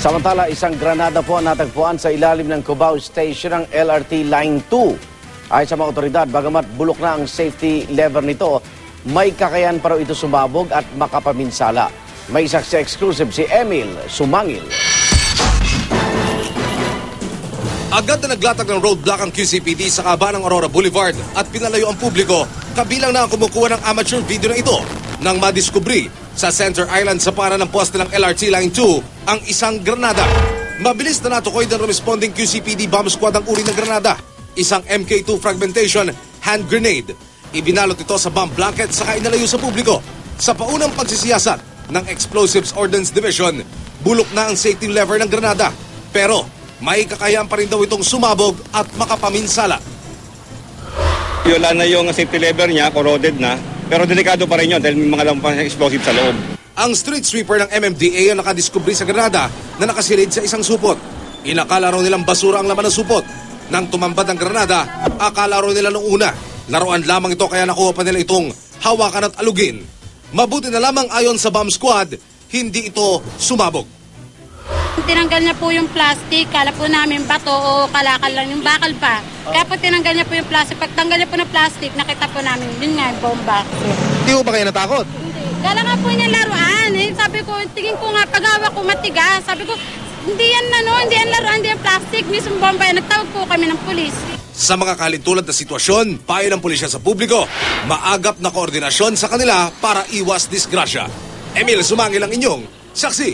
Samantala, isang granada po natagpuan sa ilalim ng Cubao Station ng LRT Line 2. Ayon sa mga otoridad, bagamat bulok na ang safety lever nito, may kakayahan pa raw ito sumabog at makapaminsala. May saksi exclusive si Emil Sumangil. Agad na naglatag ng roadblock ang QCPD sa kaba ng Aurora Boulevard at pinalayo ang publiko, kabilang na ang kumukuha ng amateur video na ito nang madiskubri sa Center Island sa para ng poste ng LRT Line 2 ang isang granada. Mabilis na natukoy ng responding QCPD bomb squad ang uri ng granada, isang MK2 fragmentation hand grenade. Ibinalot ito sa bomb blanket saka inalayo sa publiko. Sa paunang pagsisiyasat ng Explosives Ordnance Division, bulok na ang safety lever ng granada. Pero may kakayahan pa rin daw itong sumabog at makapaminsala. Wala na yung safety lever niya, corroded na, pero delikado pa rin yun dahil may mga lampas ng explosive sa loob. Ang street sweeper ng MMDA ang nakadiskubre sa granada na nakasilid sa isang supot. Inakala raw nilang basura ang laman ng supot. Nang tumambad ang granada, akala raw nila nung una, laruan lamang ito kaya nakuha pa nila itong hawakan at alugin. Mabuti na lamang ayon sa bomb squad, hindi ito sumabog. Tinanggal niya po yung plastic, kala po namin bato o kalakal lang yung bakal pa. Kaya po tinanggal niya po yung plastic. Pagtanggal niya po ng plastic, nakita po namin, yun nga, bomba. Hindi mo ba kayo natakot? Hindi. Kala nga po niya laruan. Sabi ko, tingin ko nga, pag-awa ko matigas. Sabi ko, hindi yan hindi yan laruan, hindi yan plastic. Mismong bomba yan. Nagtawag po kami ng pulis. Sa mga kalintulad na sitwasyon, payo ng pulisya sa publiko, maagap na koordinasyon sa kanila para iwas disgrasya. Emil Sumangil ang inyong saksi.